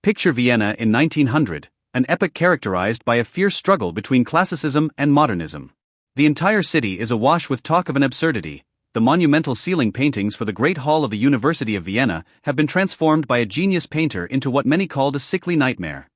Picture Vienna in 1900, an epoch characterized by a fierce struggle between classicism and modernism. The entire city is awash with talk of an absurdity. The monumental ceiling paintings for the Great Hall of the University of Vienna have been transformed by a genius painter into what many called a sickly nightmare.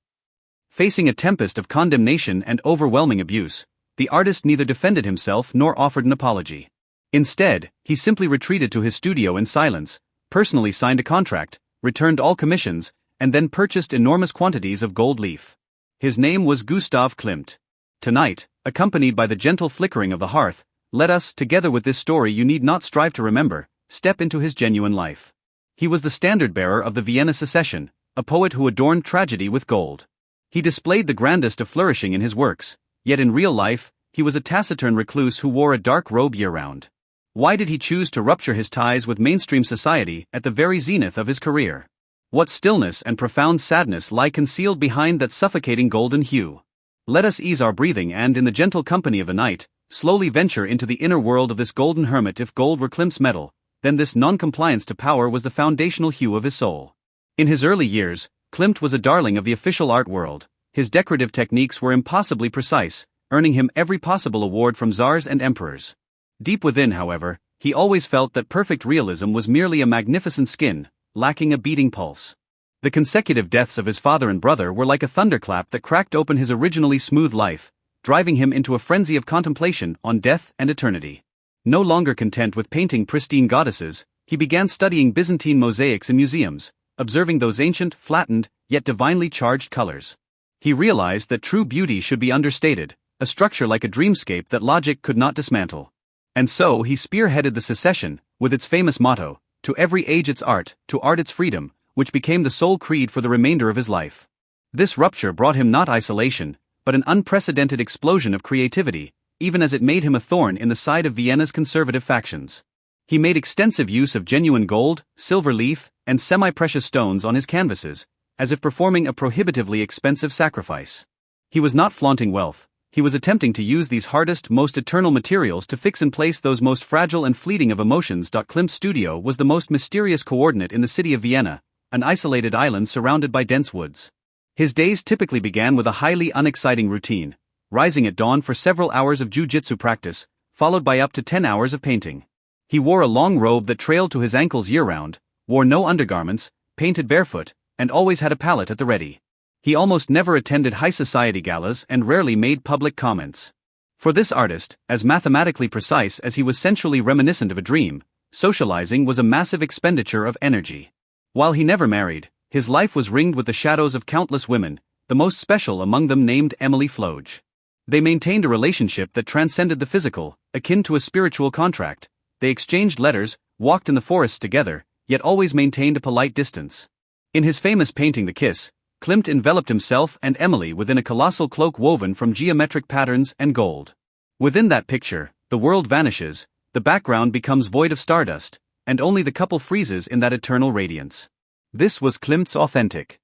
Facing a tempest of condemnation and overwhelming abuse, the artist neither defended himself nor offered an apology. Instead, he simply retreated to his studio in silence, personally signed a contract, returned all commissions, and then purchased enormous quantities of gold leaf. His name was Gustav Klimt. Tonight, accompanied by the gentle flickering of the hearth, let us, together with this story you need not strive to remember, step into his genuine life. He was the standard-bearer of the Vienna Secession, a poet who adorned tragedy with gold. He displayed the grandest of flourishing in his works, yet in real life, he was a taciturn recluse who wore a dark robe year-round. Why did he choose to rupture his ties with mainstream society at the very zenith of his career? What stillness and profound sadness lie concealed behind that suffocating golden hue? Let us ease our breathing and, in the gentle company of the night, slowly venture into the inner world of this golden hermit. If gold were Klimt's metal, then this non-compliance to power was the foundational hue of his soul. In his early years, Klimt was a darling of the official art world. His decorative techniques were impossibly precise, earning him every possible award from czars and emperors. Deep within, however, he always felt that perfect realism was merely a magnificent skin, lacking a beating pulse. The consecutive deaths of his father and brother were like a thunderclap that cracked open his originally smooth life, driving him into a frenzy of contemplation on death and eternity. No longer content with painting pristine goddesses, he began studying Byzantine mosaics in museums, observing those ancient, flattened, yet divinely charged colors. He realized that true beauty should be understated, a structure like a dreamscape that logic could not dismantle. And so he spearheaded the secession, with its famous motto, "To every age its art, to art its freedom," which became the sole creed for the remainder of his life. This rupture brought him not isolation, but an unprecedented explosion of creativity, even as it made him a thorn in the side of Vienna's conservative factions. He made extensive use of genuine gold, silver leaf, and semi-precious stones on his canvases, as if performing a prohibitively expensive sacrifice. He was not flaunting wealth, he was attempting to use these hardest, most eternal materials to fix in place those most fragile and fleeting of emotions. Klimt's studio was the most mysterious coordinate in the city of Vienna, an isolated island surrounded by dense woods. His days typically began with a highly unexciting routine, rising at dawn for several hours of jiu-jitsu practice, followed by up to 10 hours of painting. He wore a long robe that trailed to his ankles year-round, wore no undergarments, painted barefoot, and always had a palette at the ready. He almost never attended high society galas and rarely made public comments. For this artist, as mathematically precise as he was sensually reminiscent of a dream, socializing was a massive expenditure of energy. While he never married, his life was ringed with the shadows of countless women, the most special among them named Emily Floge. They maintained a relationship that transcended the physical, akin to a spiritual contract. They exchanged letters, walked in the forests together, yet always maintained a polite distance. In his famous painting The Kiss, Klimt enveloped himself and Emily within a colossal cloak woven from geometric patterns and gold. Within that picture, the world vanishes, the background becomes void of stardust, and only the couple freezes in that eternal radiance. This was Klimt's authentic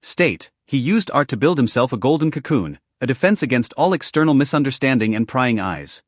state. He used art to build himself a golden cocoon, a defense against all external misunderstanding and prying eyes.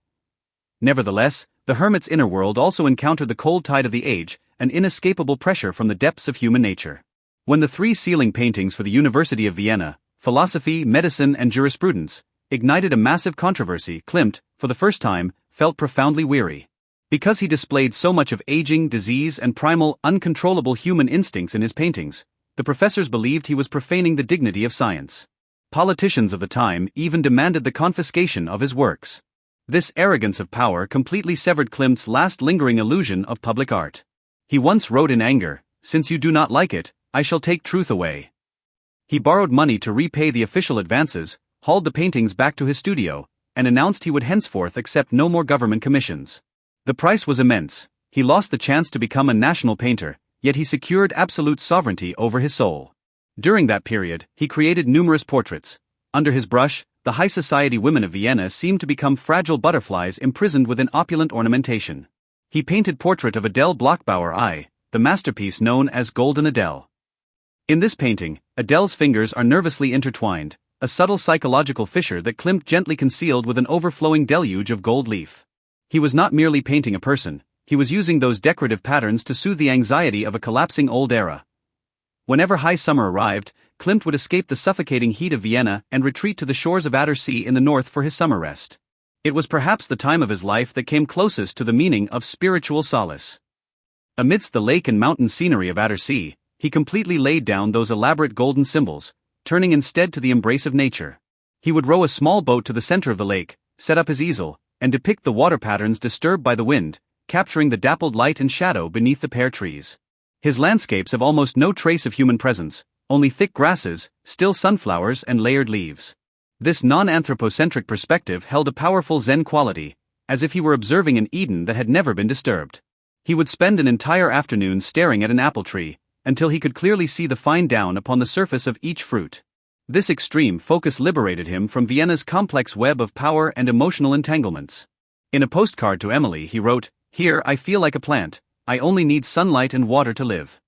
Nevertheless, the hermit's inner world also encountered the cold tide of the age, an inescapable pressure from the depths of human nature. When the three ceiling paintings for the University of Vienna, Philosophy, Medicine and Jurisprudence, ignited a massive controversy, Klimt, for the first time, felt profoundly weary. Because he displayed so much of aging, disease and primal, uncontrollable human instincts in his paintings, the professors believed he was profaning the dignity of science. Politicians of the time even demanded the confiscation of his works. This arrogance of power completely severed Klimt's last lingering illusion of public art. He once wrote in anger, "Since you do not like it, I shall take truth away." He borrowed money to repay the official advances, hauled the paintings back to his studio, and announced he would henceforth accept no more government commissions. The price was immense. He lost the chance to become a national painter, yet he secured absolute sovereignty over his soul. During that period, he created numerous portraits. Under his brush, the high society women of Vienna seemed to become fragile butterflies imprisoned within opulent ornamentation. He painted portrait of Adele Bloch-Bauer I, the masterpiece known as Golden Adele. In this painting, Adele's fingers are nervously intertwined, a subtle psychological fissure that Klimt gently concealed with an overflowing deluge of gold leaf. He was not merely painting a person, he was using those decorative patterns to soothe the anxiety of a collapsing old era. Whenever high summer arrived, Klimt would escape the suffocating heat of Vienna and retreat to the shores of Adder Sea in the north for his summer rest. It was perhaps the time of his life that came closest to the meaning of spiritual solace. Amidst the lake and mountain scenery of Adder Sea, he completely laid down those elaborate golden symbols, turning instead to the embrace of nature. He would row a small boat to the center of the lake, set up his easel, and depict the water patterns disturbed by the wind, capturing the dappled light and shadow beneath the pear trees. His landscapes have almost no trace of human presence, only thick grasses, still sunflowers and layered leaves. This non-anthropocentric perspective held a powerful Zen quality, as if he were observing an Eden that had never been disturbed. He would spend an entire afternoon staring at an apple tree, until he could clearly see the fine down upon the surface of each fruit. This extreme focus liberated him from Vienna's complex web of power and emotional entanglements. In a postcard to Emily he wrote, "Here I feel like a plant, I only need sunlight and water to live."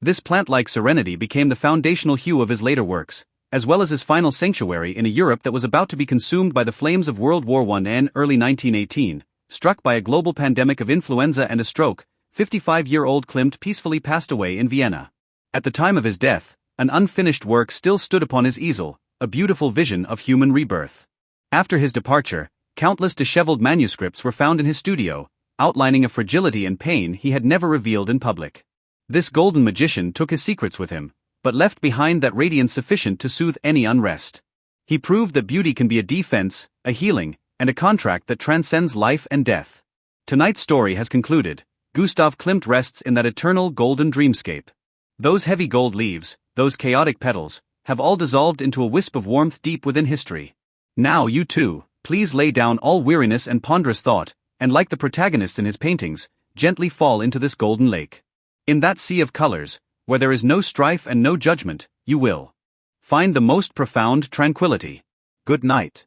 This plant-like serenity became the foundational hue of his later works, as well as his final sanctuary in a Europe that was about to be consumed by the flames of World War I. In early 1918, struck by a global pandemic of influenza and a stroke, 55-year-old Klimt peacefully passed away in Vienna. At the time of his death, an unfinished work still stood upon his easel, a beautiful vision of human rebirth. After his departure, countless disheveled manuscripts were found in his studio, outlining a fragility and pain he had never revealed in public. This golden magician took his secrets with him, but left behind that radiance sufficient to soothe any unrest. He proved that beauty can be a defense, a healing, and a contract that transcends life and death. Tonight's story has concluded. Gustav Klimt rests in that eternal golden dreamscape. Those heavy gold leaves, those chaotic petals, have all dissolved into a wisp of warmth deep within history. Now you too, please lay down all weariness and ponderous thought, and like the protagonists in his paintings, gently fall into this golden lake. In that sea of colors, where there is no strife and no judgment, you will find the most profound tranquility. Good night.